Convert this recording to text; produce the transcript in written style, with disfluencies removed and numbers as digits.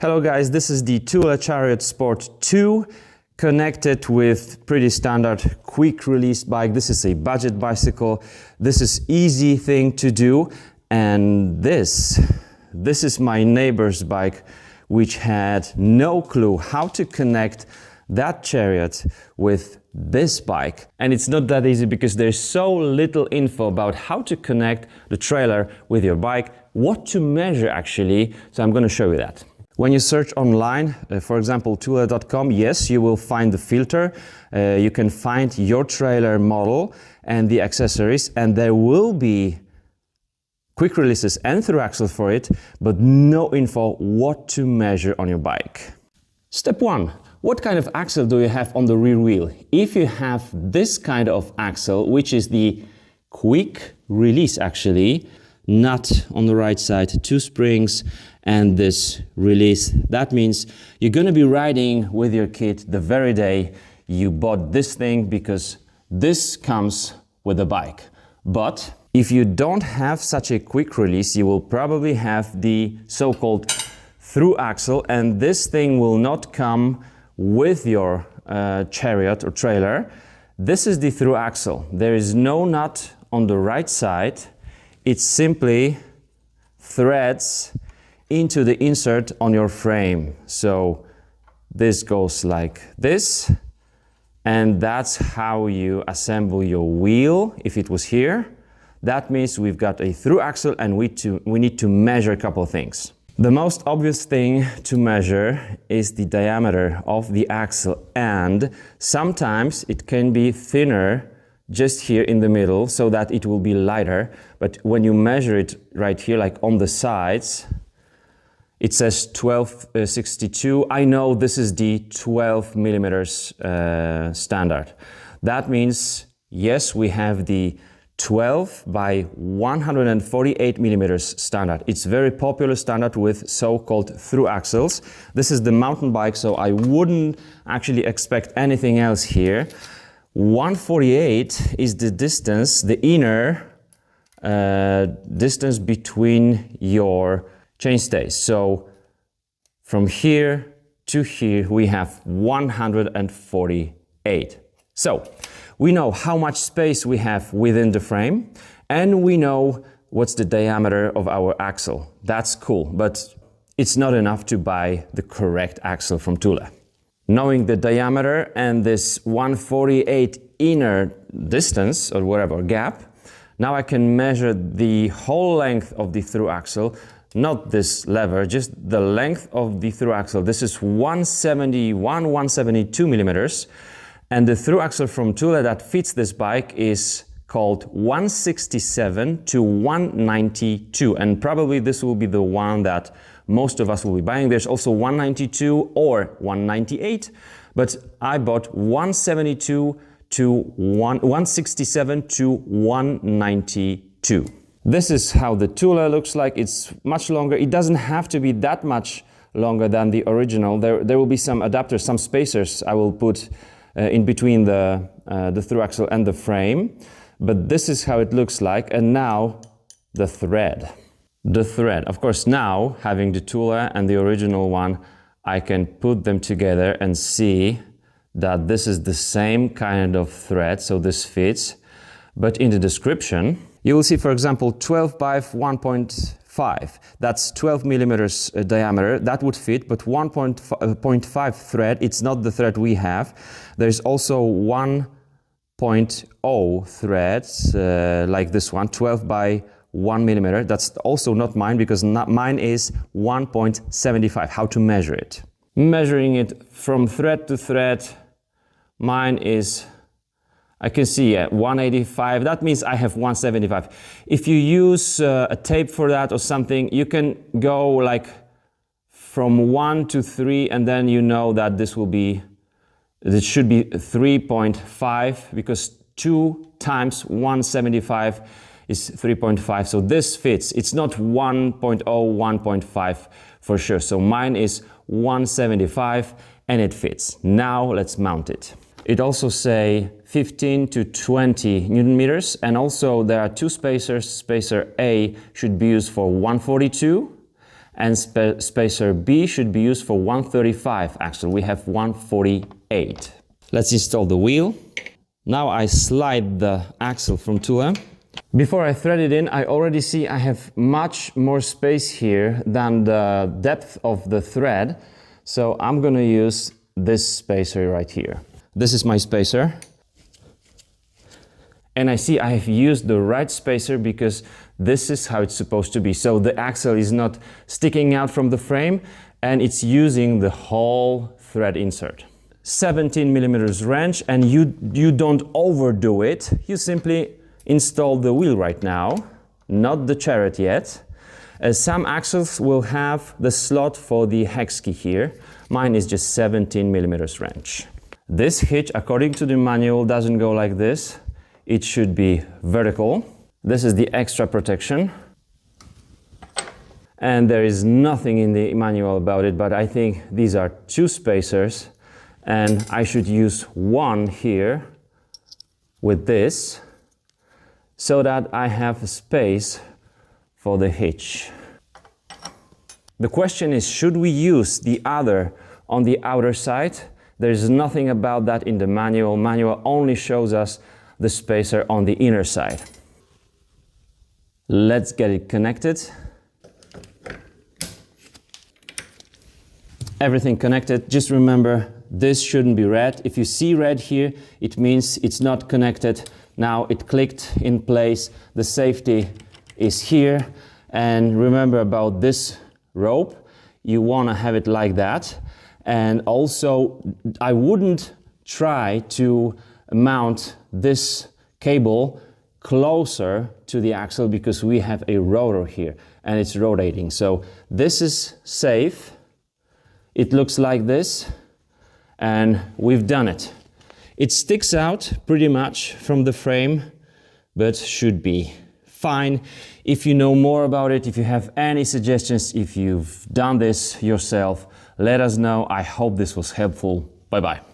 Hello guys, this is the Thule Chariot Sport 2 connected with pretty standard quick release bike. This is a budget bicycle. This is easy thing to do, and this is my neighbor's bike, which had no clue how to connect that chariot with this bike. And it's not that easy because there's so little info about how to connect the trailer with your bike, what to measure actually, so I'm going to show you that. When you search online, for example, thule.com, yes, you will find the filter. You can find your trailer model and the accessories, and there will be quick releases and through axle for it, but no info what to measure on your bike. Step 1. What kind of axle do you have on the rear wheel? If you have this kind of axle, which is the quick release actually, nut on the right side, 2 springs, and this release. That means you're going to be riding with your kid the very day you bought this thing, because this comes with a bike. But if you don't have such a quick release, you will probably have the so-called through axle, and this thing will not come with your chariot or trailer. This is the through axle. There is no nut on the right side. It simply threads into the insert on your frame. So this goes like this, and that's how you assemble your wheel. If it was here, that means we've got a through axle, and we need to measure a couple of things. The most obvious thing to measure is the diameter of the axle, and sometimes it can be thinner just here in the middle so that it will be lighter, but when you measure it right here, like on the sides, it says 1262. I know this is the 12 millimeters standard. That means, yes, we have the 12 by 148 millimeters standard. It's very popular standard with so-called through axles. This is the mountain bike, so I wouldn't actually expect anything else here. 148 is the distance, the inner distance between your chainstays. So from here to here we have 148. So we know how much space we have within the frame, and we know what's the diameter of our axle. That's cool, but it's not enough to buy the correct axle from Thule. Knowing the diameter and this 148 inner distance or whatever gap, now I can measure the whole length of the through axle, not this lever, just the length of the through axle. This is 172 millimeters, and the through axle from Thule that fits this bike is called 167 to 192, and probably this will be the one that most of us will be buying. There's also 192 or 198, but I bought 167 to 192. This is how the Thule looks like. It's much longer. It doesn't have to be that much longer than the original. There will be some adapters, some spacers I will put in between the through axle and the frame. But this is how it looks like. And now the thread. The thread. Of course, now having the Thule and the original one, I can put them together and see that this is the same kind of thread, so this fits. But in the description, you will see, for example, 12 by 1.5. That's 12 millimeters diameter. That would fit, but 1.5 thread, it's not the thread we have. There's also 1.0 threads, like this one, 12 by 1 millimeter. That's also not mine, because mine is 1.75. How to measure it? Measuring it from thread to thread, mine is, I can see 185. That means I have 175. If you use a tape for that or something, you can go like from 1 to 3, and then you know that this should be 3.5, because 2 times 175 is 3.5. So this fits. It's not 1.0, 1.5 for sure. So mine is 175 and it fits. Now let's mount it. It also say 15 to 20 Newton meters, and also there are 2 spacers. Spacer A should be used for 142 and spacer B should be used for 135 axle. We have 148. Let's install the wheel. Now I slide the axle from Thule. Before I thread it in, I already see I have much more space here than the depth of the thread. So I'm gonna use this spacer right here. This is my spacer. And I see I have used the right spacer because this is how it's supposed to be. So the axle is not sticking out from the frame and it's using the whole thread insert. 17 millimeters wrench, and you don't overdo it. You simply install the wheel right now, not the Chariot yet. Some axles will have the slot for the hex key here. Mine is just 17 millimeters wrench. This hitch, according to the manual, doesn't go like this. It should be vertical. This is the extra protection. And there is nothing in the manual about it, but I think these are two spacers and I should use one here with this so that I have a space for the hitch. The question is, should we use the other on the outer side? There's nothing about that in the manual. Manual only shows us the spacer on the inner side. Let's get it connected. Everything connected. Just remember, this shouldn't be red. If you see red here, it means it's not connected. Now it clicked in place. The safety is here. And remember about this rope, you want to have it like that. And also, I wouldn't try to mount this cable closer to the axle because we have a rotor here and it's rotating. So this is safe. It looks like this and we've done it. It sticks out pretty much from the frame, but should be fine. If you know more about it, if you have any suggestions, if you've done this yourself, let us know. I hope this was helpful. Bye-bye.